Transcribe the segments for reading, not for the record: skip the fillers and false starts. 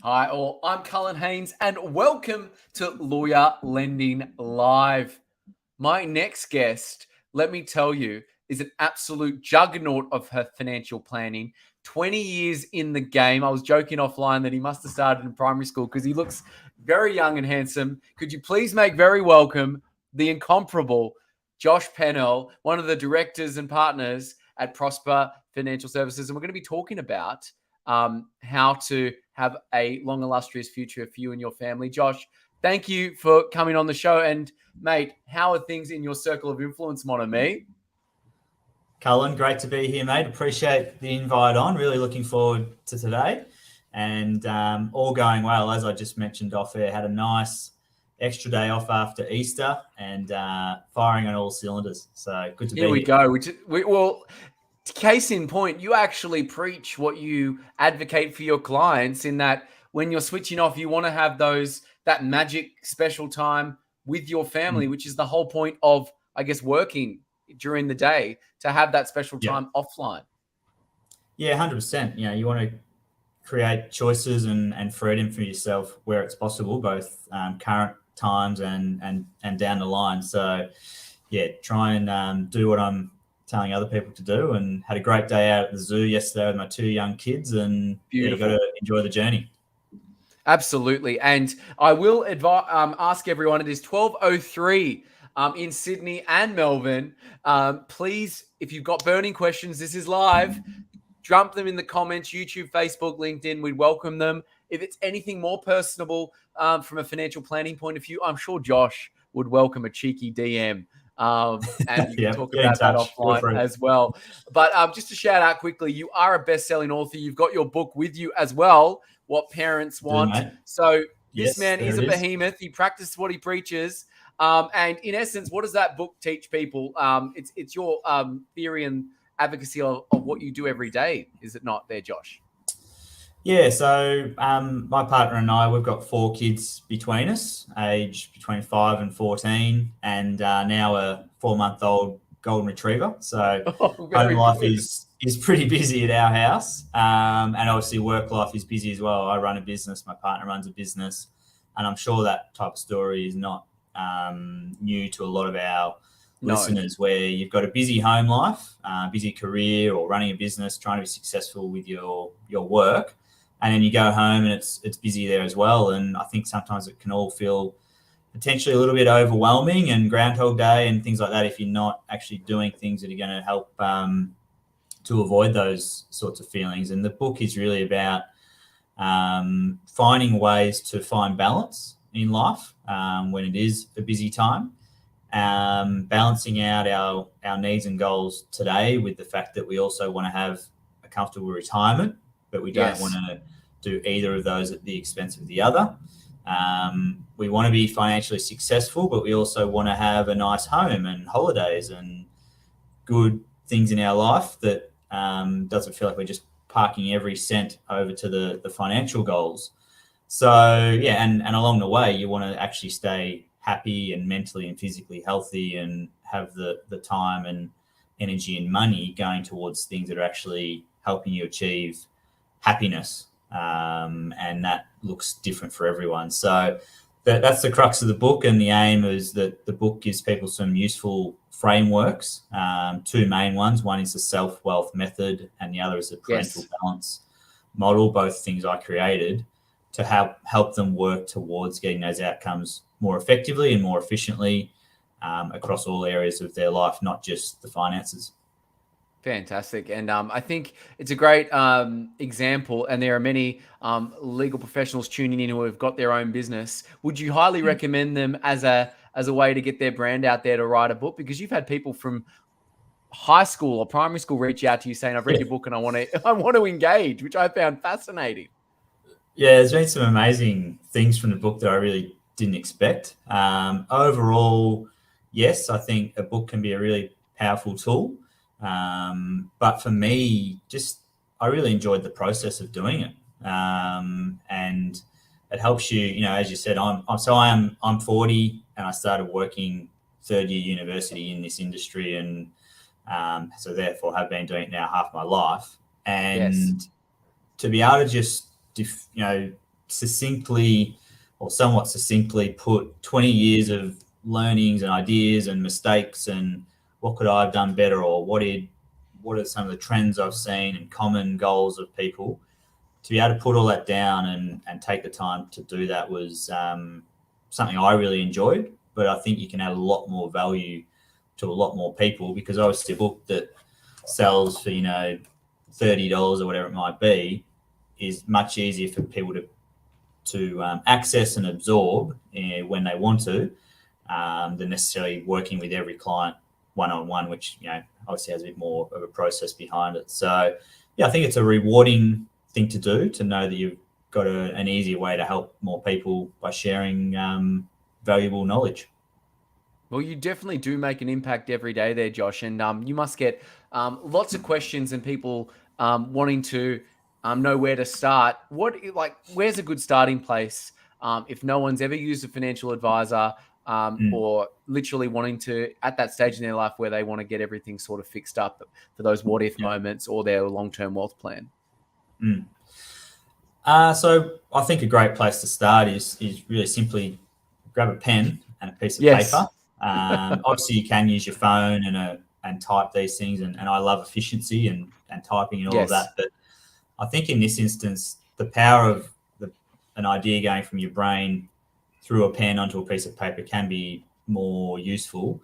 Hi, all. I'm Cullen Haynes, and welcome to Lawyer Lending Live. My next guest, let me tell you, is an absolute juggernaut of her financial planning. 20 years in the game. I was joking offline that he must have started in primary school because he looks very young and handsome. Could you please make very welcome the incomparable Josh Pennell, one of the directors and partners at Prosper Financial Services? And we're going to be talking about how to have a long, illustrious future for you and your family. Josh, thank you for coming on the show. And mate, how are things in your circle of influence, mon ami? Cullen, great to be here, mate. Appreciate the invite on. Really looking forward to today. And all going well, as I just mentioned off air. Had a nice extra day off after Easter and firing on all cylinders. So good to Here be we here. go. Well, case in point, you actually preach what you advocate for your clients in that when you're switching off, you want to have that magic special time with your family, which is the whole point of, I guess, working during the day, to have that special Yeah. time offline. Yeah, 100%. You want to create choices and freedom for yourself where it's possible, both current times and down the line. So, yeah, try and do what I'm telling other people to do, and had a great day out at the zoo yesterday with my two young kids, and yeah, you got Beautiful. to enjoy the journey. Absolutely. And I will ask everyone, it is 12:03 in Sydney and Melbourne. Please, if you've got burning questions, this is live. Dump them in the comments, YouTube, Facebook, LinkedIn. We'd welcome them. If it's anything more personable from a financial planning point of view, I'm sure Josh would welcome a cheeky DM. And you can Yeah, talk get in about that touch. Feel offline free. as well. But just to shout out quickly, you are a best-selling author. You've got your book with you as well, What Parents Do, Want. mate. So this Yes, man there is it a is. behemoth. He practices what he preaches. And in essence, what does that book teach people? It's your theory and advocacy of what you do every day, is it not there, Josh? Yeah, so my partner and I, we've got four kids between us, aged between 5 and 14, and now a 4-month-old golden retriever. So Oh, home very life good. is pretty busy at our house, and obviously work life is busy as well. I run a business, my partner runs a business, and I'm sure that type of story is not new to a lot of our No. listeners, where you've got a busy home life, busy career, or running a business, trying to be successful with your work, and then you go home and it's busy there as well. And I think sometimes it can all feel potentially a little bit overwhelming, and Groundhog Day and things like that, if you're not actually doing things that are going to help to avoid those sorts of feelings. And the book is really about finding ways to find balance in life when it is a busy time, balancing out our needs and goals today with the fact that we also want to have a comfortable retirement, but we don't want Yes. to do either of those at the expense of the other. We want to be financially successful, but we also want to have a nice home and holidays and good things in our life that doesn't feel like we're just parking every cent over to the financial goals. So, yeah, and along the way, you want to actually stay happy and mentally and physically healthy, and have the time and energy and money going towards things that are actually helping you achieve happiness. And that looks different for everyone. So that's the crux of the book, and the aim is that the book gives people some useful frameworks, two main ones. One is the self-wealth method, and the other is the parental Yes. balance model, both things I created to help them work towards getting those outcomes more effectively and more efficiently across all areas of their life, not just the finances. Fantastic. And I think it's a great example. And there are many legal professionals tuning in who have got their own business. Would you highly recommend them as a way to get their brand out there to write a book? Because you've had people from high school or primary school reach out to you saying, "I've read Yeah. your book and I want to I want to engage," which I found fascinating. Yeah, there's been some amazing things from the book that I really didn't expect. Overall, yes, I think a book can be a really powerful tool. But for me, just I really enjoyed the process of doing it. And it helps you, as you said, I'm 40, and I started working third year university in this industry, and so therefore have been doing it now half my life. Yes. And to be able to just succinctly or somewhat succinctly put 20 years of learnings and ideas and mistakes and what could I have done better, or what are some of the trends I've seen and common goals of people, to be able to put all that down and take the time to do that was something I really enjoyed. But I think you can add a lot more value to a lot more people, because obviously a book that sells for, $30 or whatever it might be is much easier for people to access and absorb when they want to, than necessarily working with every client one-on-one, which obviously has a bit more of a process behind it. So yeah, I think it's a rewarding thing to do, to know that you've got an easier way to help more people by sharing valuable knowledge. Well, you definitely do make an impact every day there, Josh, and you must get lots of questions and people wanting to know where to start. Where's a good starting place if no one's ever used a financial advisor, or literally wanting to, at that stage in their life where they want to get everything sort of fixed up for those what-if moments or their long-term wealth plan? So I think a great place to start is really simply grab a pen and a piece of paper. Obviously, you can use your phone and type these things, and I love efficiency and typing and all of that. But I think in this instance, the power of an idea going from your brain through a pen onto a piece of paper can be more useful.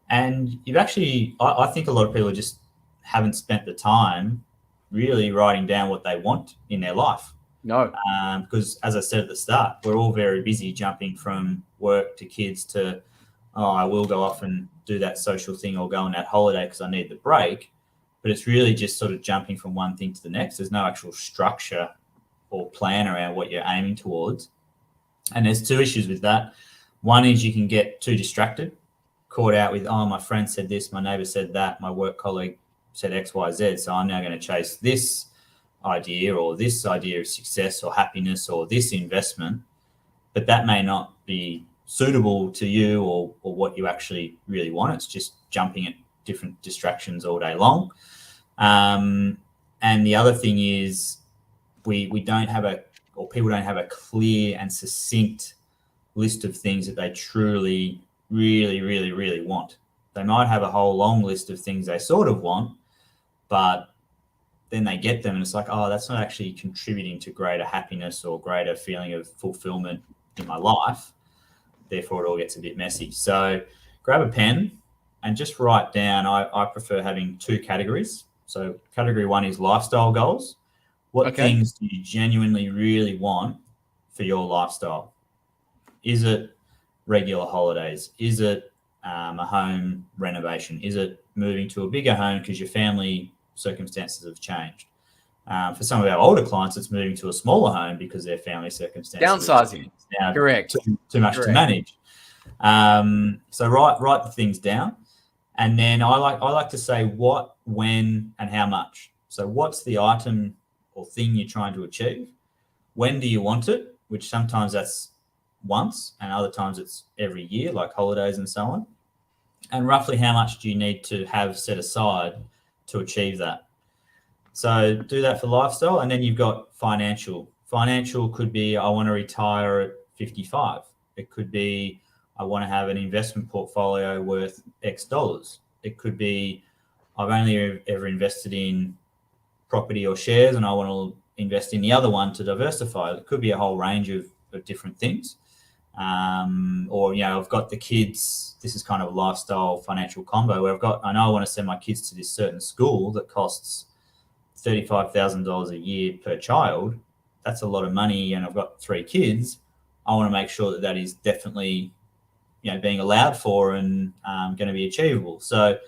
And I think a lot of people just haven't spent the time really writing down what they want in their life. No. Because as I said at the start, we're all very busy jumping from work to kids to, I will go off and do that social thing or go on that holiday because I need the break. But it's really just sort of jumping from one thing to the next. There's no actual structure or plan around what you're aiming towards. And there's two issues with that. One is you can get too distracted, caught out with, my friend said this, my neighbor said that, my work colleague said X, Y, Z. So I'm now going to chase this idea or this idea of success or happiness or this investment. But that may not be suitable to you or what you actually really want. It's just jumping at different distractions all day long. And the other thing is we don't have people don't have a clear and succinct list of things that they truly, really, really, really want. They might have a whole long list of things they sort of want, but then they get them and it's like, that's not actually contributing to greater happiness or greater feeling of fulfillment in my life. Therefore, it all gets a bit messy. So grab a pen and just write down. I prefer having two categories. So category one is lifestyle goals. What things do you genuinely really want for your lifestyle? Is it regular holidays? Is it a home renovation? Is it moving to a bigger home because your family circumstances have changed? For some of our older clients, it's moving to a smaller home because their family circumstances downsizing. Now Correct. Too much to manage. So write the things down, and then I like to say what, when, and how much. So what's the item or thing you're trying to achieve? When do you want it? Which sometimes that's once, and other times it's every year, like holidays and so on. And roughly how much do you need to have set aside to achieve that? So do that for lifestyle. And then you've got financial. Financial could be, I want to retire at 55. It could be, I want to have an investment portfolio worth X dollars. It could be, I've only ever invested in property or shares and I want to invest in the other one to diversify. It could be a whole range of different things. Or, I've got the kids. This is kind of a lifestyle financial combo where I know I want to send my kids to this certain school that costs $35,000 a year per child. That's a lot of money, and I've got 3 kids. I want to make sure that is definitely, being allowed for and going to be achievable. So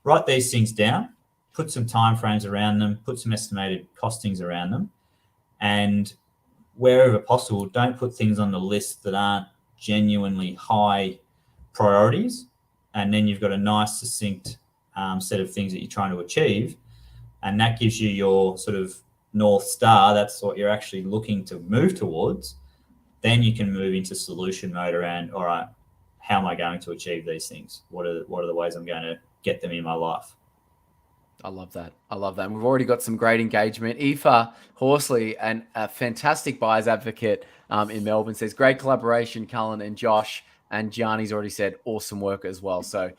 write these things down, put some timeframes around them, put some estimated costings around them, and wherever possible, don't put things on the list that aren't genuinely high priorities. And then you've got a nice, succinct set of things that you're trying to achieve. And that gives you your sort of North Star. That's what you're actually looking to move towards. Then you can move into solution mode around, all right, how am I going to achieve these things? What are the ways I'm going to get them in my life? I love that. I love that. And we've already got some great engagement. Aoife Horsley, and a fantastic buyer's advocate in Melbourne, says, great collaboration, Cullen and Josh. And Gianni's already said awesome work as well. So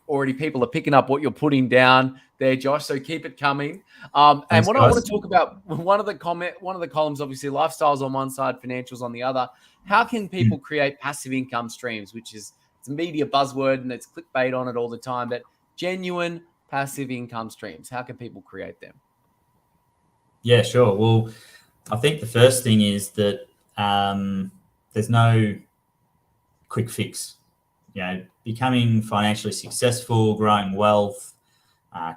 already people are picking up what you're putting down there, Josh. So keep it coming. And Thanks, what I guys. want to talk about, one of the columns, obviously lifestyles on one side, financials on the other. How can people create passive income streams, which is, it's a media buzzword and it's clickbait on it all the time, but genuine passive income streams. How can people create them? Yeah, sure. Well, I think the first thing is that there's no quick fix. Becoming financially successful, growing wealth,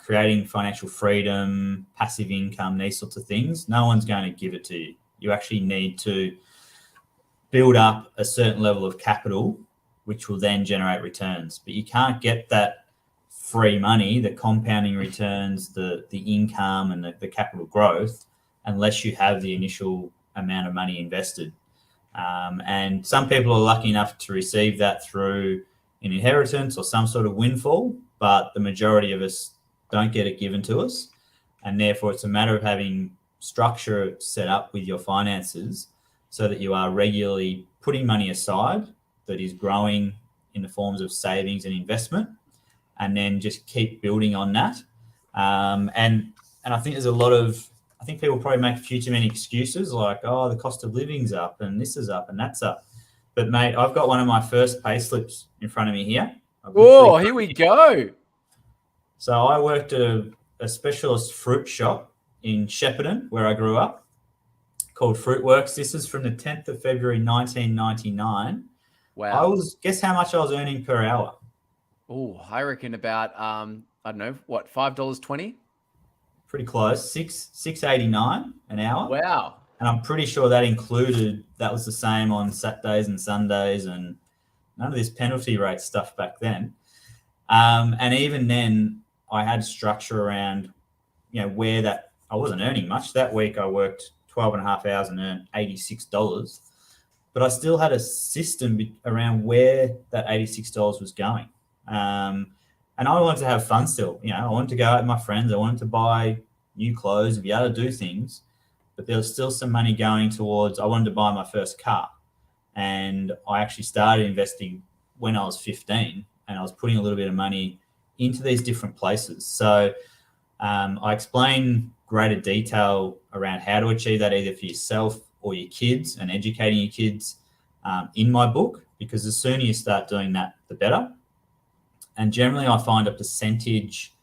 creating financial freedom, passive income, these sorts of things, no one's going to give it to you. You actually need to build up a certain level of capital, which will then generate returns. But you can't get that free money, the compounding returns, the income and the capital growth, unless you have the initial amount of money invested. And some people are lucky enough to receive that through an inheritance or some sort of windfall, but the majority of us don't get it given to us. And therefore, it's a matter of having structure set up with your finances so that you are regularly putting money aside that is growing in the forms of savings and investment, and then just keep building on that. And I think there's I think people probably make a few too many excuses like, oh, the cost of living's up and this is up and that's up. But mate, I've got one of my first pay slips in front of me here. Oh, here we go. So I worked at a specialist fruit shop in Shepparton, where I grew up, called Fruitworks. This is from the 10th of February, 1999. Wow. Guess how much I was earning per hour? Oh, I reckon about, I don't know, what, $5.20? Pretty close, $6.89 an hour. Wow. And I'm pretty sure that was the same on Saturdays and Sundays, and none of this penalty rate stuff back then. And even then, I had structure around, where that I wasn't earning much. That week I worked 12 and a half hours and earned $86. But I still had a system around where that $86 was going. And I wanted to have fun still. I wanted to go out with my friends. I wanted to buy new clothes and be able to do things. But there was still some money going towards, I wanted to buy my first car. And I actually started investing when I was 15, and I was putting a little bit of money into these different places. So I explain greater detail around how to achieve that, either for yourself or your kids, and educating your kids in my book, because the sooner you start doing that, the better. And generally, I find a percentage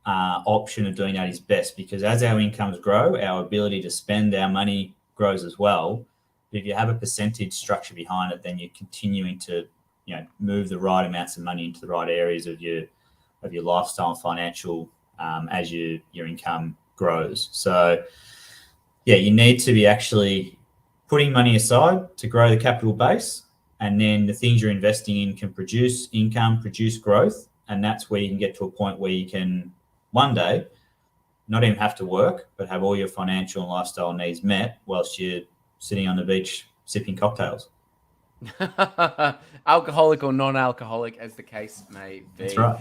option of doing that is best, because as our incomes grow, our ability to spend our money grows as well. But if you have a percentage structure behind it, then you're continuing to move the right amounts of money into the right areas of your lifestyle and financial as your income grows. So you need to be actually putting money aside to grow the capital base, and then the things you're investing in can produce income, produce growth, and that's where you can get to a point where you can one day not even have to work, but have all your financial and lifestyle needs met whilst you're sitting on the beach sipping cocktails. Alcoholic or non-alcoholic, as the case may be. That's right.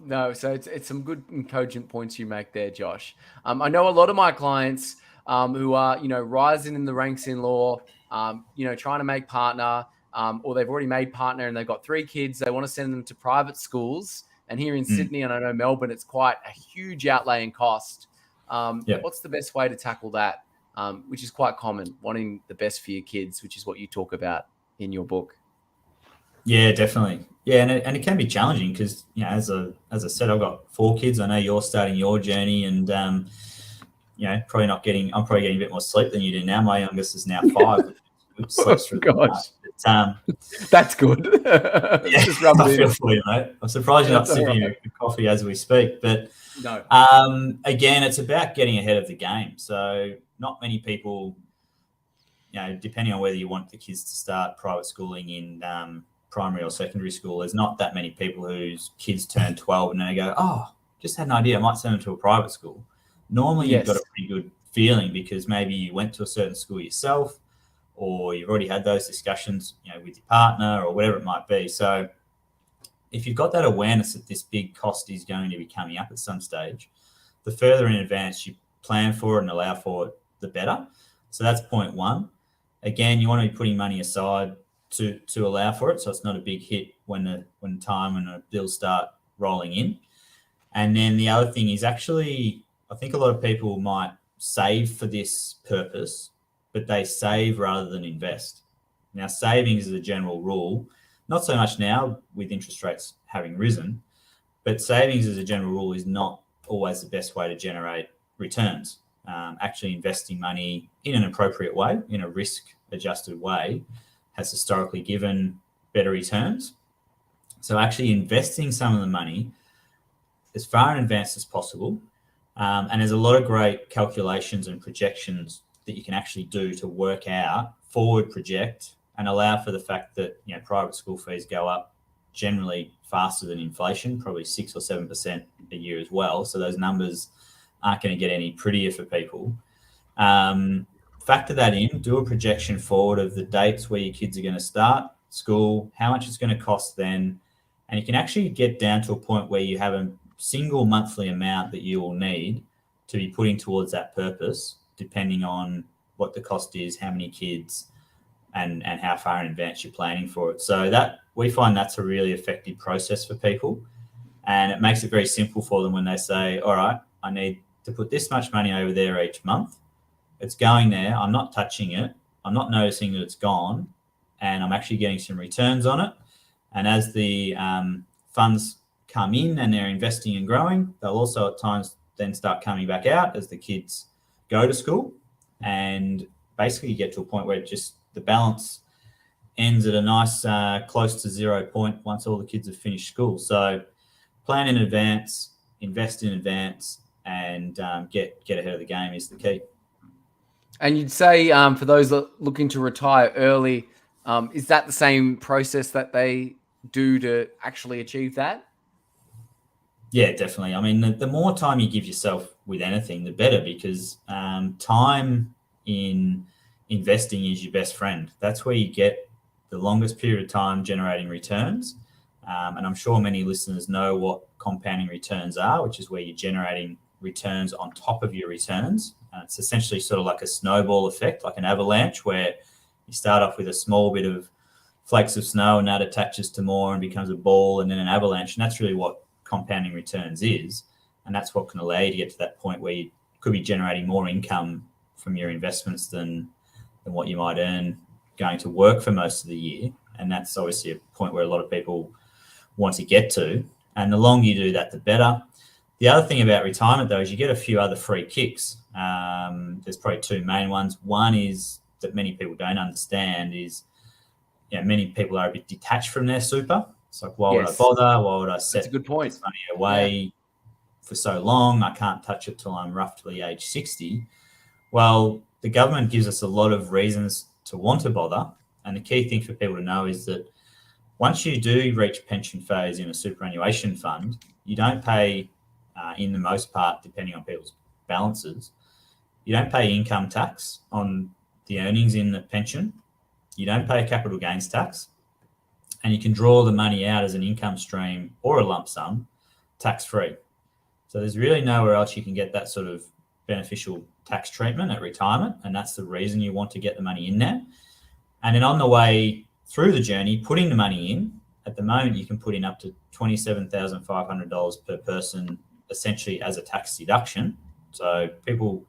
No, so it's some good and cogent points you make there, Josh. I know a lot of my clients who are rising in the ranks in law, trying to make partner, or they've already made partner and they've got 3 kids. They want to send them to private schools, and here in Sydney, and I know Melbourne, it's quite a huge outlay in cost. What's the best way to tackle that? Which is quite common, wanting the best for your kids, which is what you talk about in your book. Yeah, definitely. Yeah, and it can be challenging because, as I said, I've got 4 kids. I know you're starting your journey, and I'm probably getting a bit more sleep than you do now. My youngest is now 5. Sleeps through the night. But, that's good. Just rub I feel for you, mate. I'm surprised you're not sipping your coffee as we speak. But no. Again, it's about getting ahead of the game. So not many people, depending on whether you want the kids to start private schooling in primary or secondary school, there's not that many people whose kids turn 12 and then they go, oh, just had an idea, I might send them to a private school. Normally, You've got a pretty good feeling because maybe you went to a certain school yourself, or you've already had those discussions, with your partner or whatever it might be. So if you've got that awareness that this big cost is going to be coming up at some stage, the further in advance you plan for it and allow for it, the better. So that's point one. Again, you want to be putting money aside to allow for it, so it's not a big hit when the bills start rolling in. And then the other thing is actually, I think a lot of people might save for this purpose, but they save rather than invest. Now, savings is a general rule, not so much now with interest rates having risen, but savings as a general rule is not always the best way to generate returns. Actually investing money in an appropriate way, in a risk-adjusted way, has historically given better returns. So actually investing some of the money as far in advance as possible, and there's a lot of great calculations and projections that you can actually do to work out, forward project, and allow for the fact that private school fees go up generally faster than inflation, probably 6 or 7% a year as well. So those numbers aren't going to get any prettier for people. Factor that in, do a projection forward of the dates where your kids are going to start school, how much it's going to cost then, and you can actually get down to a point where you have a single monthly amount that you will need to be putting towards that purpose, depending on what the cost is, how many kids, and how far in advance you're planning for it. So that we find that's a really effective process for people, and it makes it very simple for them when they say, all right, I need to put this much money over there each month. It's going there. I'm not touching it. I'm not noticing that it's gone, and I'm actually getting some returns on it. And as the funds come in and they're investing and growing, they'll also at times then start coming back out as the kids go to school, and basically you get to a point where just the balance ends at a nice close to 0 point once all the kids have finished school. So plan in advance, invest in advance, and get ahead of the game is the key. And you'd say for those looking to retire early, is that the same process that they do to actually achieve that? Yeah, definitely. I mean, the more time you give yourself with anything, the better, because time in investing is your best friend. That's where you get the longest period of time generating returns. And I'm sure many listeners know what compounding returns are, which is where you're generating returns on top of your returns. It's essentially sort of like a snowball effect, like an avalanche, where you start off with a small bit of flakes of snow and that attaches to more and becomes a ball and then an avalanche. And that's really what compounding returns is. And that's what can allow you to get to that point where you could be generating more income from your investments than what you might earn going to work for most of the year. And that's obviously a point where a lot of people want to get to. And the longer you do that, the better. The other thing about retirement, though, is you get a few other free kicks. There's probably two main ones. One is that many people don't understand is, many people are a bit detached from their super. It's like, why would I bother? Why would I set good point. this money away for so long? I can't touch it till I'm roughly age 60. Well, the government gives us a lot of reasons to want to bother. And the key thing for people to know is that once you do reach pension phase in a superannuation fund, you don't pay, in the most part, depending on people's balances, you don't pay income tax on the earnings in the pension. You don't pay capital gains tax. And you can draw the money out as an income stream or a lump sum tax-free. So there's really nowhere else you can get that sort of beneficial tax treatment at retirement, and that's the reason you want to get the money in there. And then on the way through the journey, putting the money in, at the moment you can put in up to $27,500 per person, essentially as a tax deduction. So people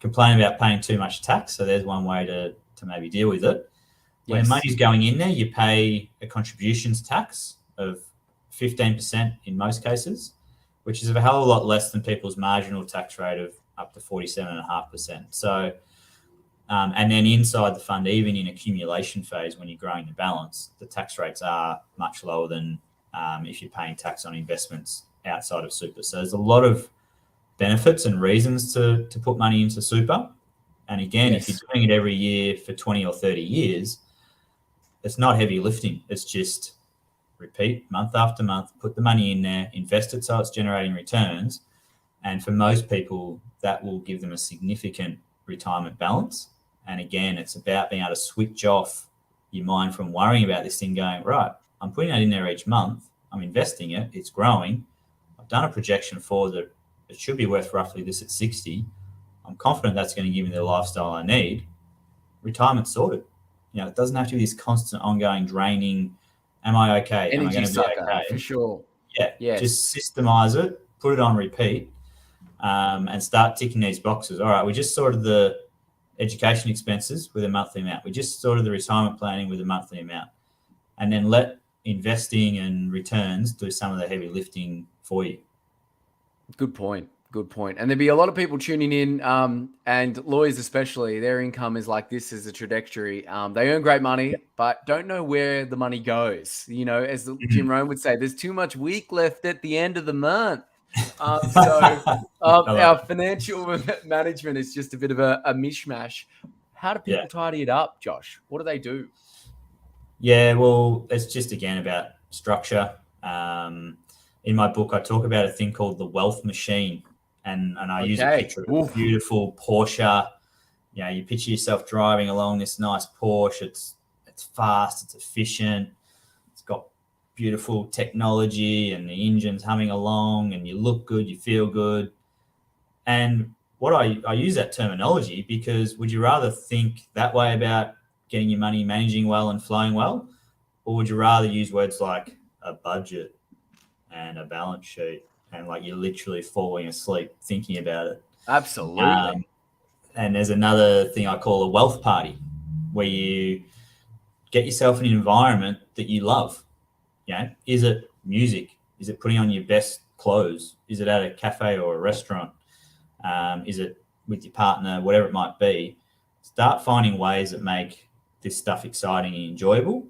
complain about paying too much tax, so there's one way to maybe deal with it. When the money's going in there, you pay a contributions tax of 15% in most cases, which is a hell of a lot less than people's marginal tax rate of up to 47.5%. So, and then inside the fund, even in accumulation phase, when you're growing the balance, the tax rates are much lower than if you're paying tax on investments outside of super. So there's a lot of benefits and reasons to put money into super. And again, if you're doing it every year for 20 or 30 years, it's not heavy lifting. It's just repeat month after month, put the money in there, invest it so it's generating returns. And for most people, that will give them a significant retirement balance. And again, it's about being able to switch off your mind from worrying about this thing going, right, I'm putting that in there each month. I'm investing it. It's growing. I've done a projection for that. It should be worth roughly this at 60. I'm confident that's going to give me the lifestyle I need. Retirement sorted. It doesn't have to be this constant, ongoing, draining. Am I okay? Am I Energy going to be sucker, okay? for sure. Yeah. Yes. Just systemize it, put it on repeat, and start ticking these boxes. All right, we just sorted the education expenses with a monthly amount. We just sorted the retirement planning with a monthly amount. And then let investing and returns do some of the heavy lifting for you. Good point. Good point. And there'd be a lot of people tuning in, and lawyers especially, their income is like this as a trajectory. They earn great money, but don't know where the money goes. As Jim Rohn would say, there's too much week left at the end of the month. Our financial management is just a bit of a mishmash. How do people tidy it up, Josh? What do they do? Yeah, well, it's just, again, about structure. In my book, I talk about a thing called the wealth machine. And I use a picture of a beautiful Porsche. You picture yourself driving along this nice Porsche. It's fast, it's efficient, it's got beautiful technology, and the engine's humming along, and you look good, you feel good. And what I use that terminology because would you rather think that way about getting your money managing well and flowing well, or would you rather use words like a budget and a balance sheet? And like you're literally falling asleep thinking about it. Absolutely. And there's another thing I call a wealth party, where you get yourself in an environment that you love. Is it music? Is it putting on your best clothes? Is it at a cafe or a restaurant? Is it with your partner? Whatever it might be. Start finding ways that make this stuff exciting and enjoyable,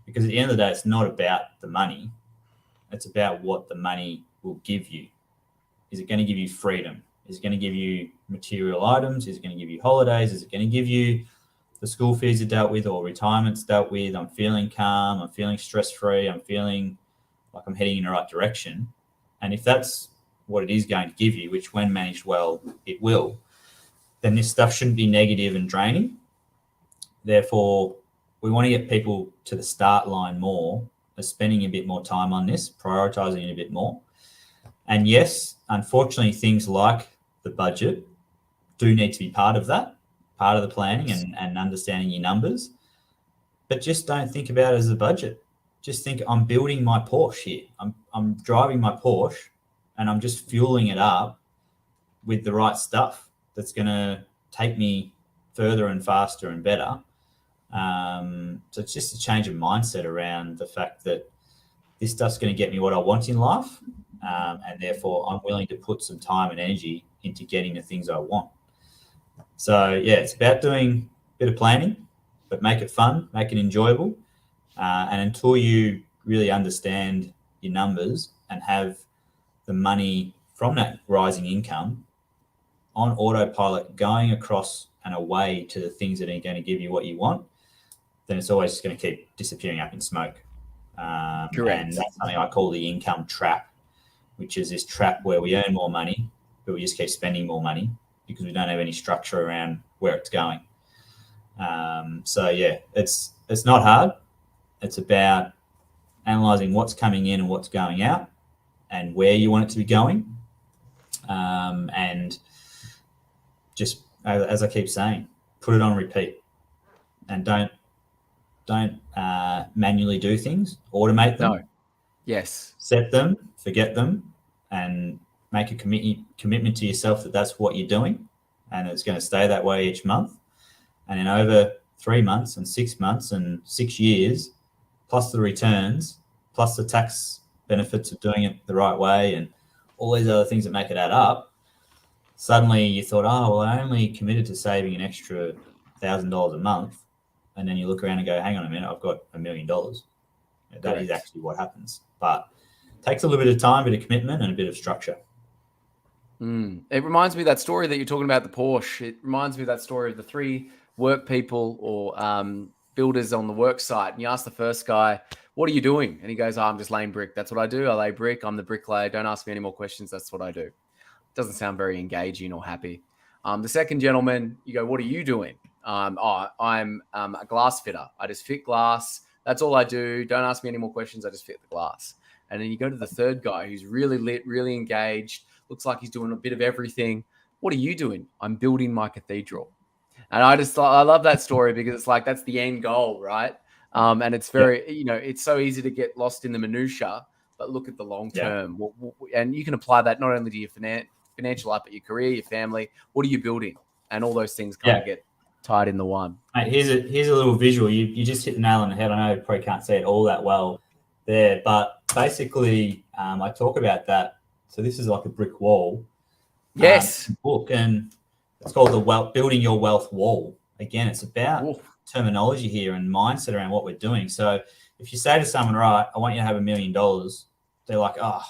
because at the end of the day, it's not about the money. It's about what the money will give you. Is it going to give you freedom? Is it going to give you material items? Is it going to give you holidays? Is it going to give you the school fees are dealt with or retirement's dealt with? I'm feeling calm. I'm feeling stress-free. I'm feeling like I'm heading in the right direction. And if that's what it is going to give you, which when managed well, it will, then this stuff shouldn't be negative and draining. Therefore, we want to get people to the start line more, spending a bit more time on this, prioritizing it a bit more. And yes, unfortunately, things like the budget do need to be part of that, part of the planning and understanding your numbers. But just don't think about it as a budget. Just think, I'm building my Porsche here. I'm driving my Porsche, and I'm just fueling it up with the right stuff that's going to take me further and faster and better. So it's just a change of mindset around the fact that this stuff's going to get me what I want in life. And therefore I'm willing to put some time and energy into getting the things I want. So yeah, it's about doing a bit of planning, but make it fun, make it enjoyable. And until you really understand your numbers and have the money from that rising income on autopilot going across and away to the things that are going to give you what you want, then it's always just going to keep disappearing up in smoke. Correct. And that's something I call the income trap, which is this trap where we earn more money, but we just keep spending more money because we don't have any structure around where it's going. So yeah, it's not hard. It's about analysing what's coming in and what's going out and where you want it to be going. And just, as I keep saying, put it on repeat and don't manually do things, automate them. No. Yes. Set them, forget them, and make a commitment to yourself that that's what you're doing and it's going to stay that way each month. And then over 3 months and 6 months and 6 years, plus the returns, plus the tax benefits of doing it the right way and all these other things that make it add up, suddenly you thought, oh, well, I only committed to saving an extra $1,000 a month. And then you look around and go, hang on a minute, I've got $1 million. That is actually what happens. But it takes a little bit of time, a bit of commitment and a bit of structure. It reminds me of that story that you're talking about, the Porsche. It reminds me of that story of the 3 work people or builders on the work site. And you ask the first guy, what are you doing? And he goes, I'm just laying brick. That's what I do. I lay brick. I'm the bricklayer. Don't ask me any more questions. That's what I do. Doesn't sound very engaging or happy. The second gentleman, you go, what are you doing? I'm a glass fitter. I just fit glass. That's all I do. Don't ask me any more questions. I just fit the glass. And then you go to the third guy who's really lit, really engaged, looks like he's doing a bit of everything. What are you doing? I'm building my cathedral. And I love that story because it's like that's the end goal, right? And it's very, it's so easy to get lost in the minutia, but look at the long term. And you can apply that not only to your financial life, but your career, your family. What are you building? And all those things kind of get tied in the one. Mate, here's a little visual. You just hit the nail on the head. I know you probably can't see it all that well there, but basically, I talk about that. So this is like a brick wall. Yes. Book, and it's called the Building Your Wealth Wall. Again, it's about terminology here and mindset around what we're doing. So if you say to someone, right, I want you to have $1 million, they're like, oh,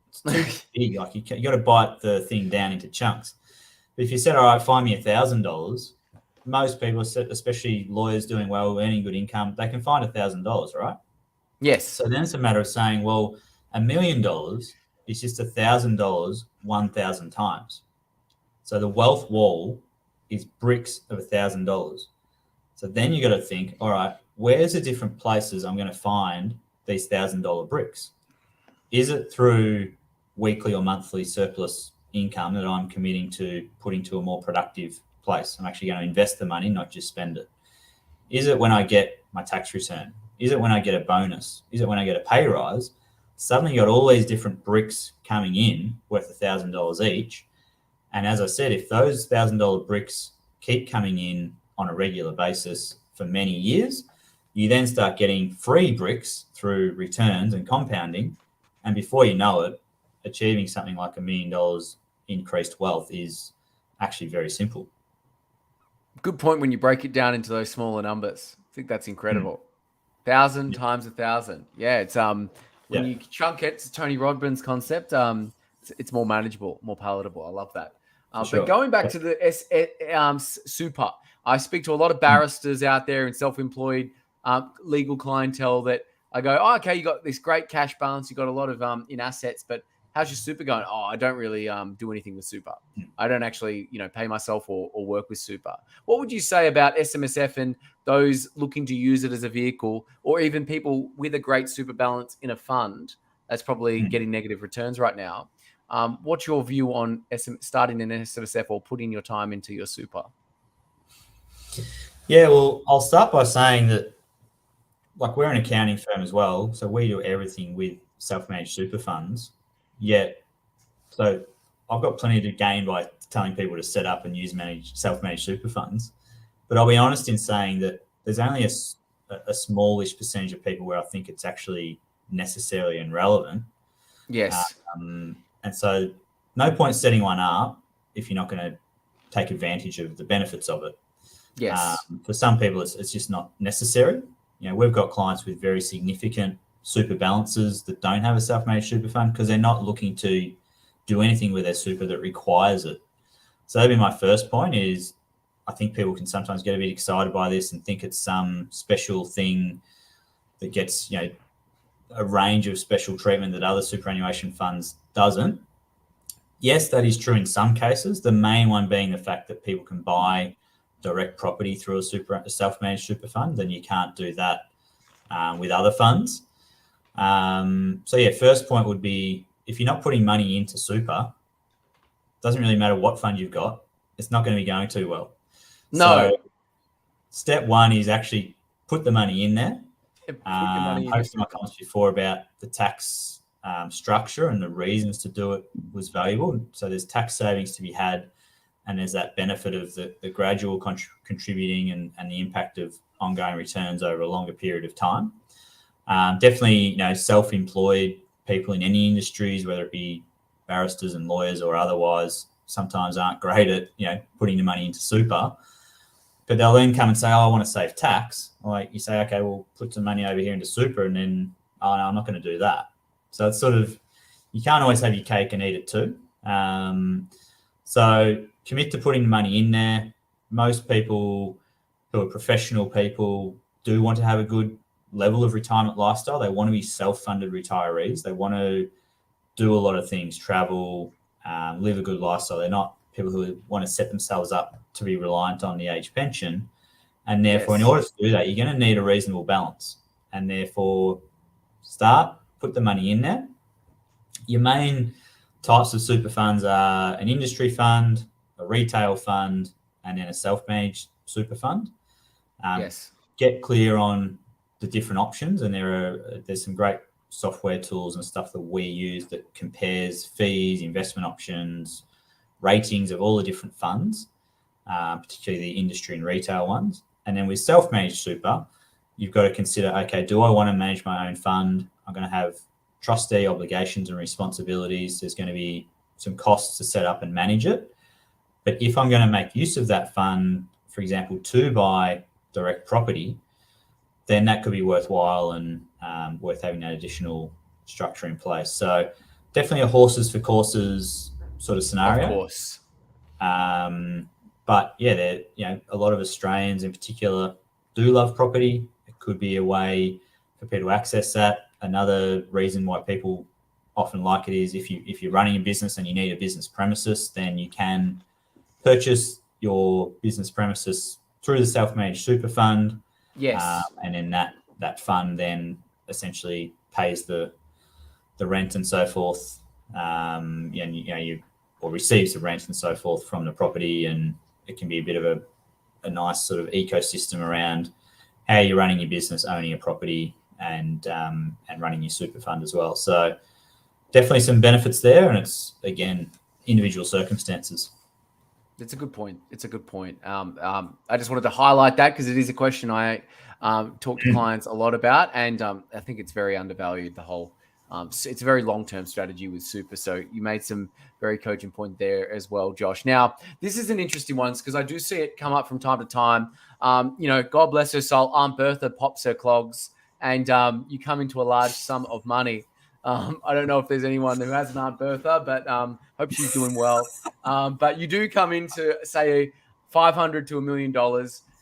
it's too big. Like you got to bite the thing down into chunks. But if you said, all right, find me $1,000, most people, especially lawyers doing well, earning good income, they can find $1,000, right? Yes. So then it's a matter of saying, well, $1 million is just $1,000 1,000 times. So the wealth wall is bricks of $1,000. So then you got to think, all right, where's the different places I'm going to find these $1,000 bricks? Is it through weekly or monthly surplus income that I'm committing to putting to a more productive place? I'm actually going to invest the money, not just spend it. Is it when I get my tax return? Is it when I get a bonus? Is it when I get a pay rise? Suddenly you got all these different bricks coming in worth $1,000 each. And as I said, if those $1,000 bricks keep coming in on a regular basis for many years, you then start getting free bricks through returns and compounding. And before you know it, achieving something like $1 million increased wealth is actually very simple. Good point when you break it down into those smaller numbers. I think that's incredible. 1,000 times 1,000. Yeah, it's when you chunk it, it's Tony Rodman's concept. It's more manageable, more palatable. I love that. But going back to the super, I speak to a lot of barristers out there and self-employed legal clientele that I go, oh, okay, you got this great cash balance, you got a lot of in assets, but how's your super going? Oh, I don't really do anything with super. I don't actually, pay myself or work with super. What would you say about SMSF and those looking to use it as a vehicle, or even people with a great super balance in a fund that's probably getting negative returns right now? What's your view on starting an SMSF or putting your time into your super? Yeah, well, I'll start by saying that, like, we're an accounting firm as well, so we do everything with self-managed super funds. Yet, so I've got plenty to gain by telling people to set up and use self-managed super funds. But I'll be honest in saying that there's only a smallish percentage of people where I think it's actually necessary and relevant. Yes. And so no point setting one up if you're not going to take advantage of the benefits of it. Yes. For some people, it's just not necessary. We've got clients with very significant super balances that don't have a self-managed super fund because they're not looking to do anything with their super that requires it. So that'd be my first point is I think people can sometimes get a bit excited by this and think it's some special thing that gets, a range of special treatment that other superannuation funds doesn't. Yes, that is true in some cases, the main one being the fact that people can buy direct property through a self-managed super fund, then you can't do that with other funds. First point would be if you're not putting money into super, doesn't really matter what fund you've got, it's not going to be going too well. No. So step one is actually put the money in there. Posted my comments before about the tax structure and the reasons to do it was valuable. So there's tax savings to be had, and there's that benefit of the gradual contributing and the impact of ongoing returns over a longer period of time. Definitely, self-employed people in any industries, whether it be barristers and lawyers or otherwise, sometimes aren't great at, putting the money into super. But they'll then come and say, oh, I want to save tax. Like you say, okay, well, put some money over here into super, and then, oh, no, I'm not going to do that. So it's sort of, you can't always have your cake and eat it too. So commit to putting the money in there. Most people who are professional people do want to have a good level of retirement lifestyle. They want to be self-funded retirees. They want to do a lot of things, travel, live a good lifestyle. They're not people who want to set themselves up to be reliant on the age pension. And therefore, in order to do that, you're going to need a reasonable balance. And therefore, start put the money in there. Your main types of super funds are an industry fund, a retail fund, and then a self-managed super fund. Yes. Get clear on the different options, and there's some great software tools and stuff that we use that compares fees, investment options, ratings of all the different funds, particularly the industry and retail ones. And then with self-managed super, you've got to consider, okay, do I want to manage my own fund? I'm going to have trustee obligations and responsibilities. There's going to be some costs to set up and manage it. But if I'm going to make use of that fund, for example, to buy direct property, then that could be worthwhile and worth having that additional structure in place. So definitely a horses for courses sort of scenario. Of course. But yeah, a lot of Australians in particular do love property. It could be a way for people to access that. Another reason why people often like it is if you're running a business and you need a business premises, then you can purchase your business premises through the self-managed super fund. Yes. And then that fund then essentially pays the rent and so forth. And or receives the rent and so forth from the property, and it can be a bit of a nice sort of ecosystem around how you're running your business, owning a property, and running your super fund as well. So definitely some benefits there, and it's again individual circumstances. It's a good point. I just wanted to highlight that because it is a question I talk to clients a lot about, and I think it's very undervalued. The whole it's a very long-term strategy with super. So you made some very cogent point there as well, Josh. Now, this is an interesting one because I do see it come up from time to time. God bless her soul, Aunt Bertha pops her clogs, and you come into a large sum of money. I don't know if there's anyone who has an Aunt Bertha, but hope she's doing well. But you do come into, say, $500 to $1 million,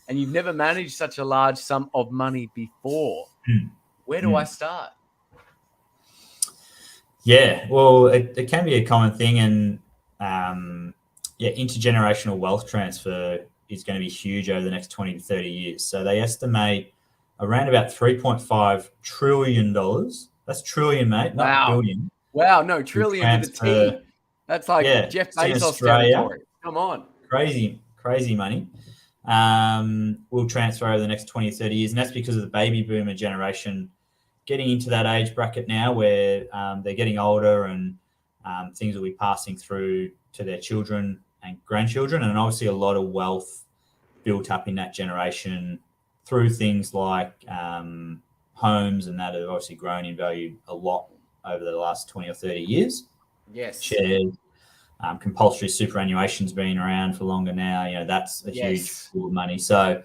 and you've never managed such a large sum of money before. Where do I start? Yeah, well, it can be a common thing, and intergenerational wealth transfer is going to be huge over the next 20 to 30 years. So they estimate around about $3.5 trillion. That's trillion, mate, not billion. Wow, no, trillion to the T. That's like Jeff Bezos territory. Come on. Crazy money. Will transfer over the next 20 to 30 years, and that's because of the baby boomer generation getting into that age bracket now where they're getting older, and things will be passing through to their children and grandchildren, and obviously a lot of wealth built up in that generation through things like homes, and that have obviously grown in value a lot over the last 20 or 30 years. Yes. Shares, compulsory superannuation's been around for longer now. That's a huge pool of money. So,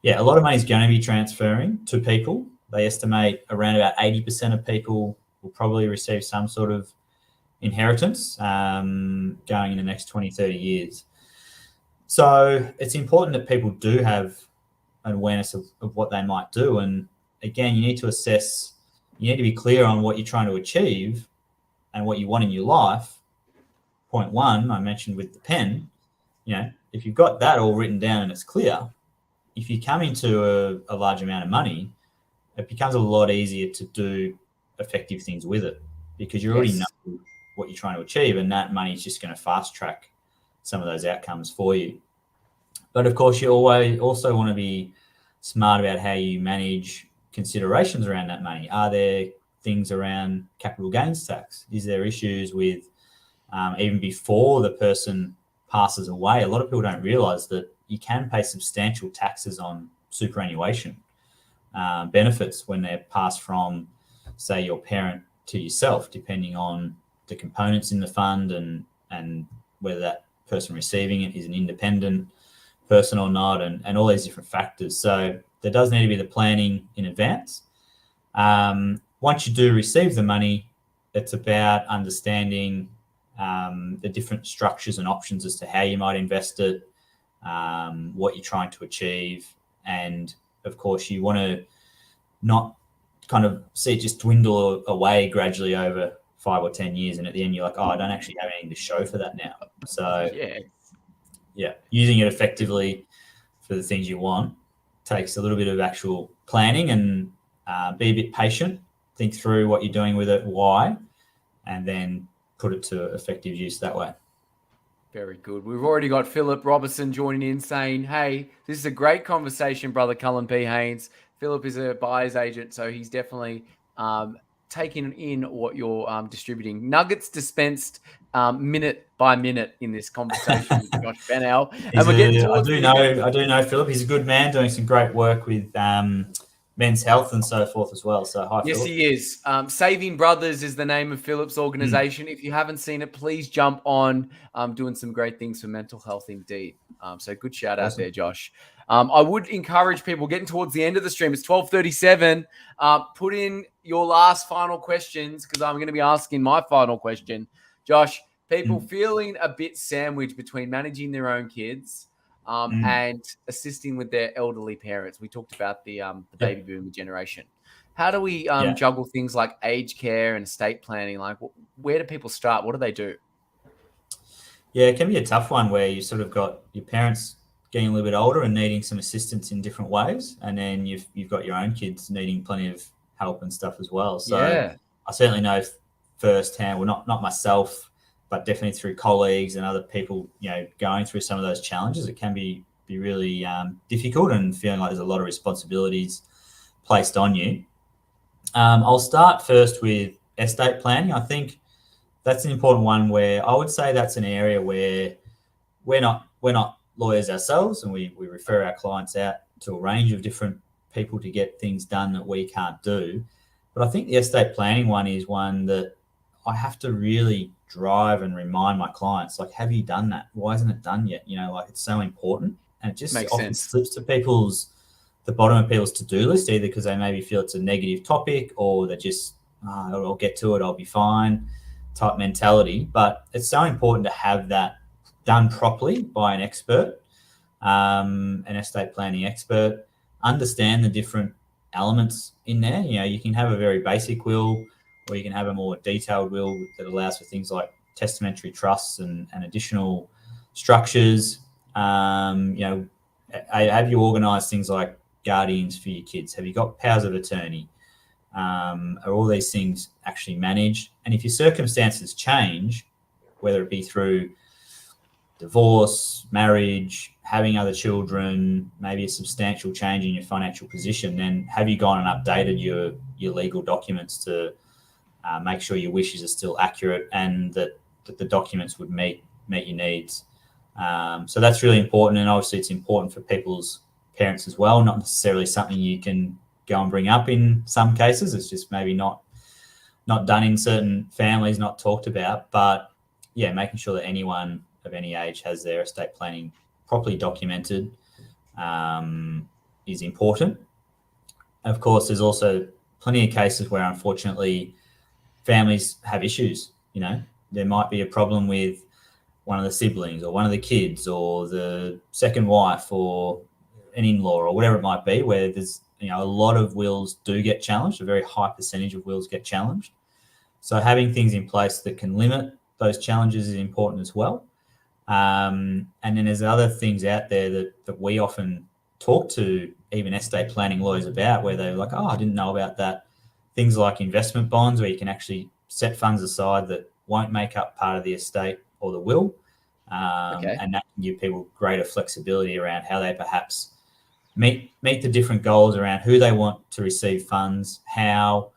a lot of money is going to be transferring to people. They estimate around about 80% of people will probably receive some sort of inheritance going in the next 20, 30 years. So it's important that people do have an awareness of what they might do. And again, you need to be clear on what you're trying to achieve and what you want in your life. Point one, I mentioned with the pen, if you've got that all written down and it's clear, if you come into a large amount of money, it becomes a lot easier to do effective things with it because you already know what you're trying to achieve, and that money is just going to fast track some of those outcomes for you. But of course, you always also want to be smart about how you manage considerations around that money. Are there things around capital gains tax? Is there issues with even before the person passes away? A lot of people don't realise that you can pay substantial taxes on superannuation benefits when they're passed from, say, your parent to yourself, depending on the components in the fund and whether that person receiving it is an independent person or not, and all these different factors. So there does need to be the planning in advance. Once you do receive the money, it's about understanding the different structures and options as to how you might invest it, what you're trying to achieve. And of course, you want to not kind of see it just dwindle away gradually over 5 or 10 years. And at the end, you're like, I don't actually have anything to show for that now. So using it effectively for the things you want takes a little bit of actual planning, and be a bit patient think through what you're doing with it, why, and then put it to effective use that way. Very good. We've already got Philip Robertson joining in saying, hey, this is a great conversation, brother Cullen P. Haynes. Philip is a buyer's agent, so he's definitely taking in what you're distributing. Nuggets dispensed minute by minute in this conversation with Josh Pennell. And we're getting towards I do know Philip. He's a good man doing some great work with men's health and so forth as well. So hi, yes, Philip. he is. Saving Brothers is the name of Philip's organization. If you haven't seen it, please jump on. Doing some great things for mental health indeed. So good shout out there, Josh. I would encourage people getting towards the end of the stream. It's 12:37. Put in your last final questions because I'm going to be asking my final question. Josh, people feeling a bit sandwiched between managing their own kids and assisting with their elderly parents. We talked about the baby boomer generation. How do we juggle things like aged care and estate planning? Like, where do people start? What do they do? Yeah, it can be a tough one where you sort of got your parents getting a little bit older and needing some assistance in different ways, and then you've got your own kids needing plenty of help and stuff as well. So I certainly know firsthand, well, not myself, but definitely through colleagues and other people, going through some of those challenges. It can be really difficult and feeling like there's a lot of responsibilities placed on you. I'll start first with estate planning. I think that's an important one where I would say that's an area where we're not lawyers ourselves, and we refer our clients out to a range of different people to get things done that we can't do. But I think the estate planning one is one that I have to really drive and remind my clients, like, have you done that? Why isn't it done yet? It's so important. And it just often slips to the bottom of people's to-do list, either because they maybe feel it's a negative topic or they're just, I'll get to it, I'll be fine type mentality. But it's so important to have that done properly by an expert, an estate planning expert, understand the different elements in there. You can have a very basic will, or you can have a more detailed will that allows for things like testamentary trusts and additional structures. Have you organised things like guardians for your kids? Have you got powers of attorney? Are all these things actually managed? And if your circumstances change, whether it be through divorce, marriage, having other children, maybe a substantial change in your financial position, then have you gone and updated your legal documents to make sure your wishes are still accurate and that the documents would meet your needs? So that's really important, and obviously it's important for people's parents as well. Not necessarily something you can go and bring up in some cases. It's just maybe not done in certain families, not talked about. But yeah, making sure that anyone of any age has their estate planning properly documented is important. Of course, there's also plenty of cases where unfortunately families have issues. There might be a problem with one of the siblings or one of the kids or the second wife or an in-law or whatever it might be, where there's a lot of wills do get challenged. A very high percentage of wills get challenged. So having things in place that can limit those challenges is important as well. And then there's other things out there that we often talk to even estate planning lawyers about, where they're like, I didn't know about that. Things like investment bonds, where you can actually set funds aside that won't make up part of the estate or the will. And that can give people greater flexibility around how they perhaps meet the different goals around who they want to receive funds, how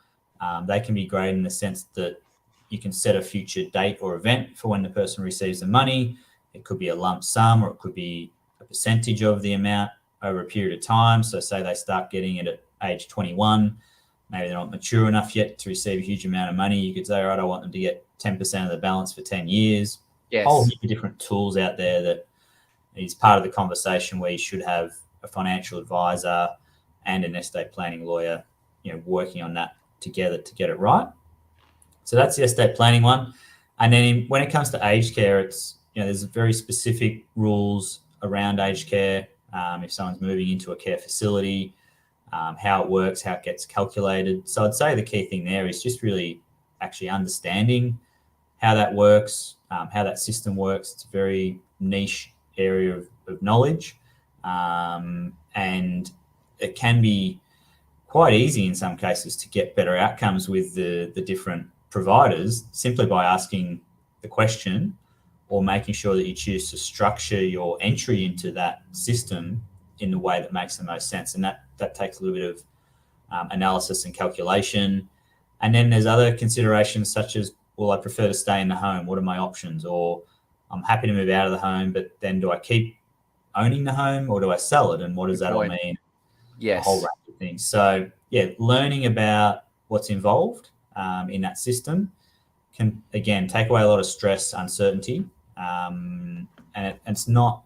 they can be great in the sense that you can set a future date or event for when the person receives the money. It could be a lump sum, or it could be a percentage of the amount over a period of time. So say they start getting it at age 21, maybe they're not mature enough yet to receive a huge amount of money. You could say, all right, I want them to get 10% of the balance for 10 years. Yes. A whole heap of different tools out there that is part of the conversation, where you should have a financial advisor and an estate planning lawyer, working on that together to get it right. So that's the estate planning one. And then when it comes to aged care, it's, there's very specific rules around aged care. If someone's moving into a care facility, how it works, how it gets calculated. So I'd say the key thing there is just really actually understanding how that works, how that system works. It's a very niche area of knowledge. And it can be quite easy in some cases to get better outcomes with the different providers simply by asking the question or making sure that you choose to structure your entry into that system in the way that makes the most sense. And that takes a little bit of analysis and calculation. And then there's other considerations such as, well, I prefer to stay in the home. What are my options? Or I'm happy to move out of the home, but then do I keep owning the home or do I sell it? And what does that all mean? Yes. A whole range of things. So, yeah, learning about what's involved in that system can, again, take away a lot of stress, uncertainty. And it's not,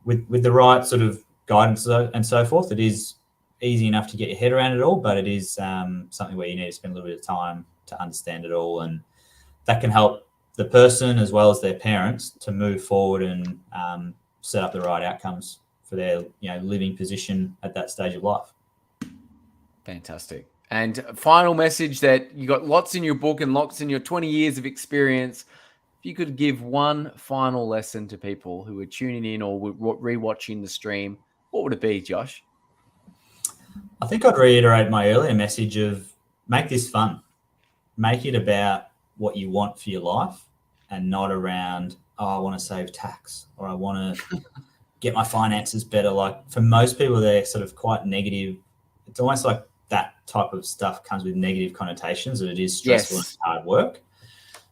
with the right sort of guidance and so forth, it is easy enough to get your head around it all, but it is something where you need to spend a little bit of time to understand it all. And that can help the person as well as their parents to move forward and set up the right outcomes for their living position at that stage of life. Fantastic. And final message that you got lots in your book and lots in your 20 years of experience. If you could give one final lesson to people who are tuning in or rewatching the stream, what would it be, Josh? I think I'd reiterate my earlier message of make this fun. Make it about what you want for your life and not around, I want to save tax or I want to get my finances better. Like for most people, they're sort of quite negative. It's almost like that type of stuff comes with negative connotations, that it is stressful and hard work.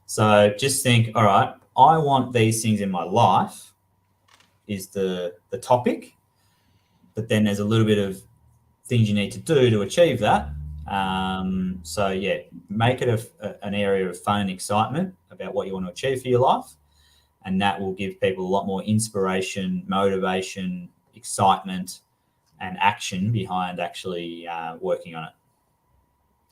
So just think, all right, I want these things in my life is the topic, but then there's a little bit of things you need to do to achieve that. So yeah, make it an area of fun and excitement about what you want to achieve for your life. And that will give people a lot more inspiration, motivation, excitement, and action behind actually working on it.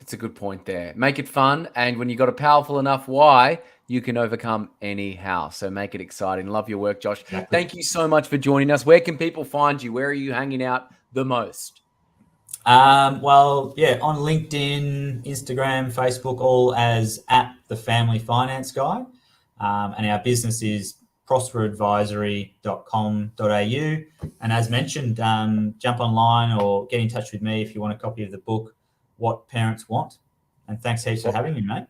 It's a good point there. Make it fun. And when you've got a powerful enough why, you can overcome any how. So make it exciting. Love your work, Josh. Exactly. Thank you so much for joining us. Where can people find you? Where are you hanging out the most? Well, yeah, on LinkedIn, Instagram, Facebook, all as @the Family Finance Guy. And our business is prosperadvisory.com.au. And as mentioned, jump online or get in touch with me if you want a copy of the book, What Parents Want. And thanks heaps for having me, mate.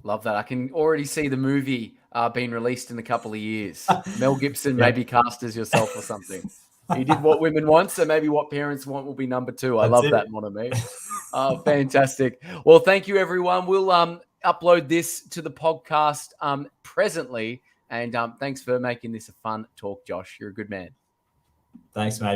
Love that. I can already see the movie being released in a couple of years. Mel Gibson maybe cast as yourself or something. You did What Women Want, so maybe What Parents Want will be number 2. I love that, mon ami. Fantastic. Well, thank you, everyone. We'll upload this to the podcast presently. And thanks for making this a fun talk, Josh. You're a good man. Thanks, mate.